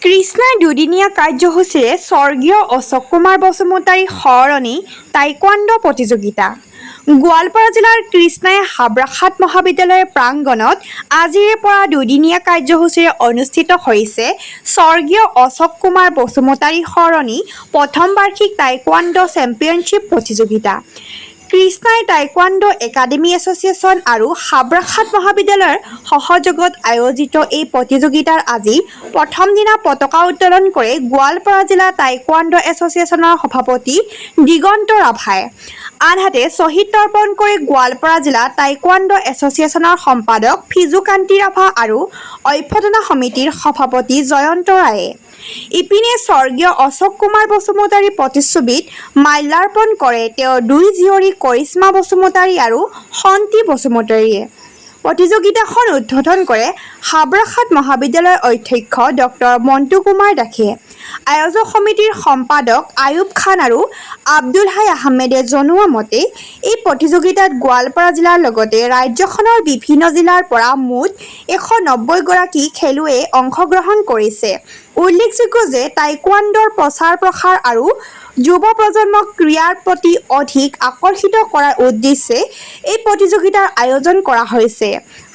কৃষ্ণাই দুদিনীয়া কাৰ্যসূচীৰে স্বৰ্গীয় অশোক কুমাৰ বসুমতাৰী সৰণী টাইকোৱাণ্ডো প্ৰতিযোগিতা। গোৱালপাৰা জিলাৰ কৃষ্ণাই হাবৰাখাত মহাবিদ্যালয়ৰ প্ৰাংগণত আজিৰে পৰা দুদিনীয়া কাৰ্যসূচীৰে অনুষ্ঠিত হৈছে স্বৰ্গীয় অশোক কুমাৰ বসুমতাৰী সৰণী প্ৰথম বাৰ্ষিক টাইকোৱাণ্ডো চেম্পিয়নশ্বিপ প্ৰতিযোগিতা। কৃষ্ণাই টাইকোৱাণ্ডো একাডেমী এছ'চিয়েশ্যন আৰু হাবৰাখাত মহাবিদ্যালয়ৰ সহযোগত আয়োজিত এই প্ৰতিযোগিতাৰ আজি প্ৰথম দিনা পতাকা উত্তোলন কৰে গোৱালপাৰা জিলা টাইকোৱাণ্ডো এছ'চিয়েশ্যনৰ সভাপতি দিগন্ত ৰাভাই। আনহাতে শ্বহীদ তৰ্পণ কৰে গোৱালপাৰা জিলা টাইকোৱাণ্ডো এছ'চিয়েশ্যনৰ সম্পাদক ফিজু কান্তি ৰাভা আৰু অভ্যৰ্থনা সমিতিৰ সভাপতি জয়ন্ত ৰায়ে। ইপিনে স্বৰ্গীয় অশোক কুমাৰ বসুমতাৰীৰ প্ৰতিচ্ছবিত মাল্যাৰ্পণ কৰে তেওঁৰ দুই জীয়ৰী কৰিশ্মা বসুমতাৰী আৰু শন্তি বসুমতাৰীয়ে। প্ৰতিযোগিতাখন উদ্বোধন কৰে হাবৰাখাত মহাবিদ্যালয়ৰ অধ্যক্ষ ডক্টৰ মণ্টু কুমাৰ দাসে। আয়োজক সমিতিৰ সম্পাদক আয়ুব খান আৰু আব্দুল হাই আহমেদে জনোৱা মতে এই প্ৰতিযোগিতাত গোৱালপাৰা জিলাৰ লগতে ৰাজ্যখনৰ বিভিন্ন জিলাৰ পৰা মুঠ 190 গৰাকী খেলুৱৈয়ে অংশগ্ৰহণ কৰিছে। উল্লেখযোগ্য যে টাইকোৱাণ্ডোৰ প্ৰচাৰ প্ৰসাৰ আৰু যুৱ প্ৰজন্মক ক্ৰীড়াৰ প্ৰতি অধিক আকৰ্ষিত কৰাৰ উদ্দেশ্যে এই প্ৰতিযোগিতাৰ আয়োজন কৰা হৈছে।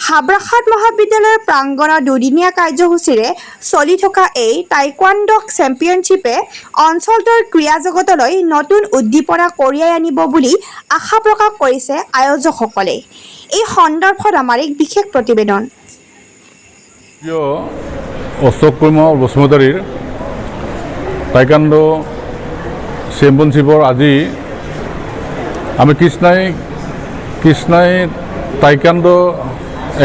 হাবৰাখাত মহাবিদ্যালয়ৰ প্ৰাংগণত দুদিনীয়া কাৰ্যসূচীৰে চলি থকা এই টাইকোৱাণ্ডো চেম্পিয়নশ্বিপে অঞ্চলটোৰ ক্ৰীড়া জগতলৈ নতুন উদ্দীপনা কঢ়িয়াই আনিব বুলি আশা প্ৰকাশ কৰিছে আয়োজকসকলে। এই সন্দৰ্ভত আমাৰ এক বিশেষ প্ৰতিবেদন। অশোক কুমাৰ বসুমতাৰীৰ টাইকোৱাণ্ডো চেম্পিয়নশ্বিপৰ আজি আমি কৃষ্ণাই টাইকোৱাণ্ডো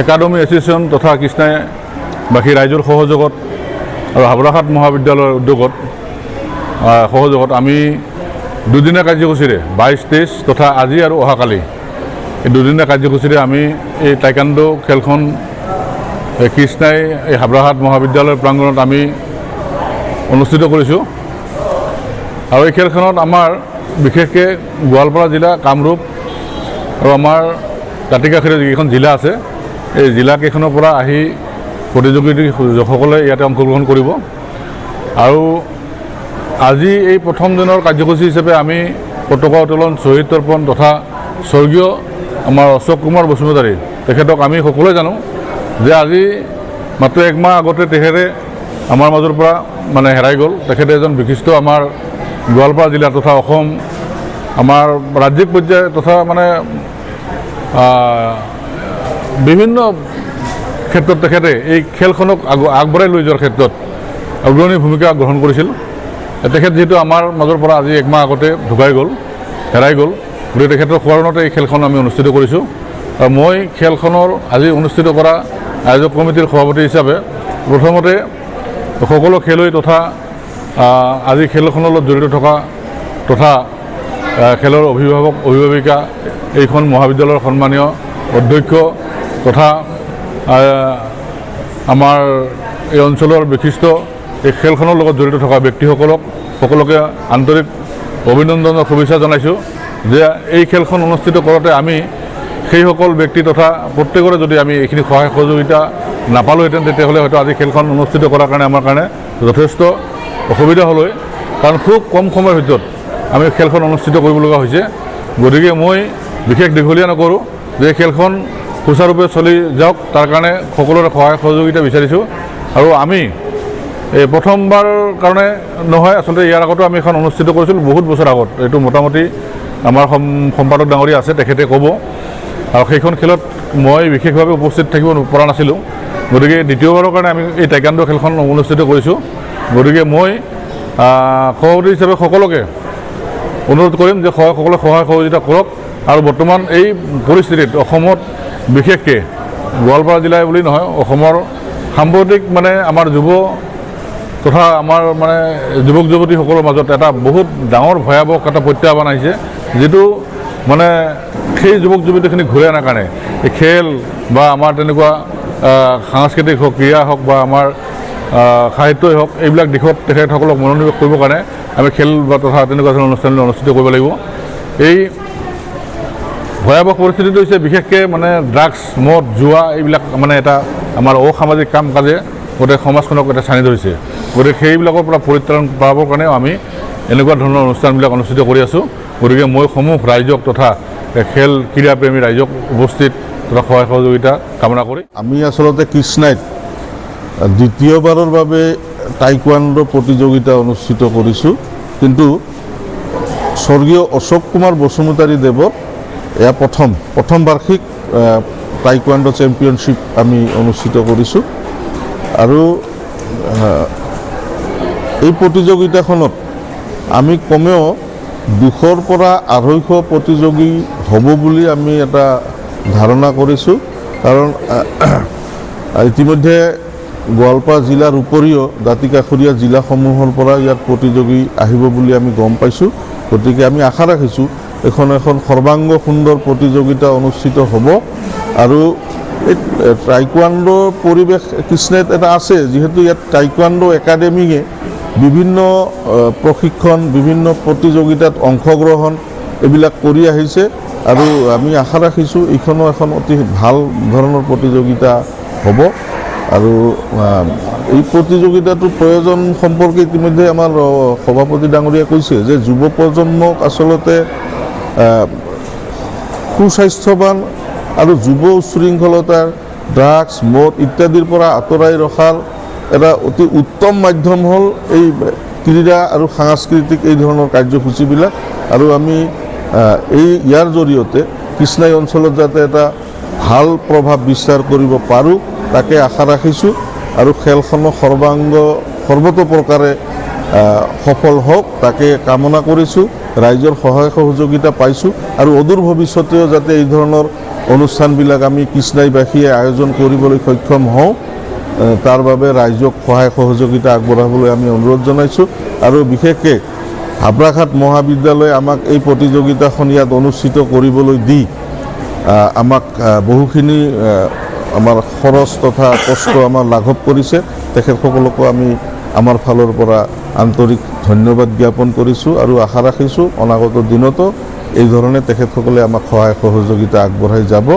একাডেমী এছ'চিয়েশ্যন তথা কৃষ্ণাই বাকী ৰাইজৰ সহযোগত আৰু হাবৰাখাত মহাবিদ্যালয়ৰ উদ্যোগত সহযোগত আমি দুদিনীয়া কাৰ্যসূচীৰে 22-23 তথা আজি আৰু অহাকালি এই দুদিনীয়া কাৰ্যসূচীৰে আমি এই টাইকোৱাণ্ডো খেলখন কৃষ্ণাই এই হাবৰাখাত মহাবিদ্যালয়ৰ প্ৰাংগণত আমি অনুষ্ঠিত কৰিছোঁ। আৰু এই খেলখনত আমাৰ বিশেষকৈ গোৱালপাৰা জিলা, কামৰূপ আৰু আমাৰ দাঁতিকাষৰীয়া যিকেইখন জিলা আছে এই জিলাকেইখনৰ পৰা আহি প্ৰতিযোগীসকলে ইয়াতে অংশগ্ৰহণ কৰিব। আৰু আজি এই প্ৰথম দিনৰ কাৰ্যসূচী হিচাপে আমি পতাকা উত্তোলন, শ্বহীদ তৰ্পণ তথা স্বৰ্গীয় আমাৰ অশোক কুমাৰ বসুমতাৰী তেখেতক আমি সকলোৱে জানো যে আজি মাত্ৰ 1 মাহ আগতে তেখেতে আমাৰ মাজৰ পৰা হেৰাই গ'ল। তেখেতে এজন বিশিষ্ট আমাৰ গোৱালপাৰা জিলা তথা অসম আমাৰ ৰাজ্যিক পৰ্যায় তথা বিভিন্ন ক্ষেত্ৰত তেখেতে এই খেলখনক আগবঢ়াই লৈ যোৱাৰ ক্ষেত্ৰত অগ্ৰণী ভূমিকা গ্ৰহণ কৰিছিল। তেখেত যিহেতু আমাৰ মাজৰ পৰা আজি 1 মাহ আগতে হেৰাই গ'ল, গতিকে তেখেতৰ সোঁৱৰণতে এই খেলখন আমি অনুষ্ঠিত কৰিছোঁ। আৰু মই খেলখনৰ আজি অনুষ্ঠিত কৰা আয়োজক কমিটিৰ সভাপতি হিচাপে প্ৰথমতে সকলো খেলুৱৈ তথা আজি খেলখনৰ লগত জড়িত থকা তথা খেলৰ অভিভাৱিকা, এইখন মহাবিদ্যালয়ৰ সন্মানীয় অধ্যক্ষ তথা আমাৰ এই অঞ্চলৰ বিশিষ্ট এই খেলখনৰ লগত জড়িত থকা ব্যক্তিসকলক সকলোকে আন্তৰিক অভিনন্দন আৰু শুভেচ্ছা জনাইছোঁ যে এই খেলখন অনুষ্ঠিত কৰোঁতে আমি সেইসকল ব্যক্তি তথা প্ৰত্যেকৰে যদি আমি এইখিনি সহায় সহযোগিতা নাপালোঁহেঁতেন তেতিয়াহ'লে হয়তো আজি খেলখন অনুষ্ঠিত কৰাৰ কাৰণে আমাৰ কাৰণে যথেষ্ট অসুবিধা হ'ল। কাৰণ খুব কম সময়ৰ ভিতৰত আমি খেলখন অনুষ্ঠিত কৰিব লগা হৈছে। গতিকে মই বিশেষ দীঘলীয়া নকৰোঁ যে খেলখন সুচাৰুৰূপে চলি যাওক, তাৰ কাৰণে সকলোৰে সহায় সহযোগিতা বিচাৰিছোঁ। আৰু আমি এই প্ৰথমবাৰ কাৰণে নহয়, আচলতে ইয়াৰ আগতো আমি এখন অনুষ্ঠিত কৰিছিলোঁ বহুত বছৰ আগত। এইটো মোটামুটি আমাৰ সম্পাদক ডাঙৰীয়া আছে, তেখেতে ক'ব। আৰু সেইখন খেলত মই বিশেষভাৱে উপস্থিত থাকিব পৰা নাছিলোঁ। গতিকে দ্বিতীয়বাৰৰ কাৰণে আমি এই টাইকোৱাণ্ডো খেলখন অনুষ্ঠিত কৰিছোঁ। গতিকে মই সভাপতি হিচাপে সকলোকে অনুৰোধ কৰিম যে সকলোৱে সহায় সহযোগিতা কৰক। আৰু বৰ্তমান এই পৰিস্থিতিত অসমত বিশেষকৈ গোৱালপাৰা জিলাই বুলি নহয়, অসমৰ সাম্প্ৰতিক আমাৰ যুৱ তথা আমাৰ যুৱক যুৱতীসকলৰ মাজত এটা বহুত ডাঙৰ ভয়াৱহ এটা প্ৰত্যাহ্বান আহিছে, যিটো সেই যুৱক যুৱতীখিনি ঘূৰাই অনাৰ কাৰণে এই খেল বা আমাৰ তেনেকুৱা সাংস্কৃতিক হওক, ক্ৰীড়া হওক বা আমাৰ সাহিত্যই হওক, এইবিলাক দিশত তেখেতসকলক মনোনিৱেশ কৰিবৰ কাৰণে আমি খেল বা তথা তেনেকুৱা ধৰণৰ অনুষ্ঠান অনুষ্ঠিত কৰিব লাগিব। এই ভয়াৱহ পৰিস্থিতিটো হৈছে বিশেষকৈ ড্ৰাগছ, মদ, জুৱা এইবিলাক এটা আমাৰ অসামাজিক কাম কাজে গোটেই সমাজখনক এটা ছানি ধৰিছে। গতিকে সেইবিলাকৰ পৰা পৰিত্ৰাণ পাবৰ কাৰণেও আমি এনেকুৱা ধৰণৰ অনুষ্ঠানবিলাক অনুষ্ঠিত কৰি আছোঁ। গতিকে মই সমূহ ৰাইজক তথা খেল ক্ৰীড়াপ্ৰেমী ৰাইজক উপস্থিত তথা সহায় সহযোগিতা কামনা কৰি আমি আচলতে কৃষ্ণাইত দ্বিতীয়বাৰৰ বাবে টাইকোৱাণ্ডো প্ৰতিযোগিতা অনুষ্ঠিত কৰিছোঁ, কিন্তু স্বৰ্গীয় অশোক কুমাৰ বসুমতাৰী দেৱৰ এয়া প্ৰথম বাৰ্ষিক টাইকোৱাণ্ডো চেম্পিয়নশ্বিপ আমি অনুষ্ঠিত কৰিছোঁ। আৰু এই প্ৰতিযোগিতাখনত আমি কমেও 200ৰ পৰা 250 প্ৰতিযোগী হ'ব বুলি আমি এটা ধাৰণা কৰিছোঁ। কাৰণ ইতিমধ্যে গোৱালপাৰা জিলাৰ উপৰিও দাঁতিকাষৰীয়া জিলাসমূহৰ পৰা ইয়াত প্ৰতিযোগী আহিব বুলি আমি গম পাইছোঁ। গতিকে আমি আশা ৰাখিছোঁ এখন সৰ্বাংগ সুন্দৰ প্ৰতিযোগিতা অনুষ্ঠিত হ'ব। আৰু এই টাইকোৱাণ্ডো পৰিৱেশ কৃষ্ণাইত এটা আছে, যিহেতু ইয়াত টাইকোৱাণ্ডো একাডেমিয়ে বিভিন্ন প্ৰশিক্ষণ, বিভিন্ন প্ৰতিযোগিতাত অংশগ্ৰহণ এইবিলাক কৰি আহিছে। আৰু আমি আশা ৰাখিছোঁ এইখনো এখন অতি ভাল ধৰণৰ প্ৰতিযোগিতা হ'ব। আৰু এই প্ৰতিযোগিতাটোৰ প্ৰয়োজন সম্পৰ্কে ইতিমধ্যে আমাৰ সভাপতি ডাঙৰীয়াই কৈছে যে যুৱ প্ৰজন্মক আচলতে সুস্বাস্থ্যৱান আৰু যুৱ উশৃংখলতাৰ ড্ৰাগছ, মদ ইত্যাদিৰ পৰা আঁতৰাই ৰখাৰ এটা অতি উত্তম মাধ্যম হ'ল এই ক্ৰীড়া আৰু সাংস্কৃতিক এই ধৰণৰ কাৰ্যসূচীবিলাক। আৰু আমি ইয়াৰ জৰিয়তে কৃষ্ণাই অঞ্চলত যাতে এটা ভাল প্ৰভাৱ বিস্তাৰ কৰিব পাৰোঁ তাকে আশা ৰাখিছোঁ। আৰু খেলখনো সৰ্বতোপ্ৰকাৰে সফল হওক তাকে কামনা কৰিছোঁ। ৰাইজৰ সহায় সহযোগিতা পাইছোঁ আৰু অদূৰ ভৱিষ্যতেও যাতে এই ধৰণৰ অনুষ্ঠানবিলাক আমি কৃষ্ণাইবাসীয়ে আয়োজন কৰিবলৈ সক্ষম হওঁ, তাৰ বাবে ৰাইজক সহায় সহযোগিতা আগবঢ়াবলৈ আমি অনুৰোধ জনাইছোঁ। আৰু বিশেষকৈ হাবৰাঘাট মহাবিদ্যালয়ে আমাক এই প্ৰতিযোগিতাখন ইয়াত অনুষ্ঠিত কৰিবলৈ দি আমাক বহুখিনি আমাৰ খৰচ তথা কষ্ট আমাৰ লাঘৱ কৰিছে। তেখেতসকলকো আমি আমাৰ ফালৰ পৰা আন্তৰিক ধন্যবাদ জ্ঞাপন কৰিছোঁ আৰু আশা ৰাখিছোঁ অনাগত দিনতো এই ধৰণে তেখেতসকলে আমাক সহায় সহযোগিতা আগবঢ়াই যাব।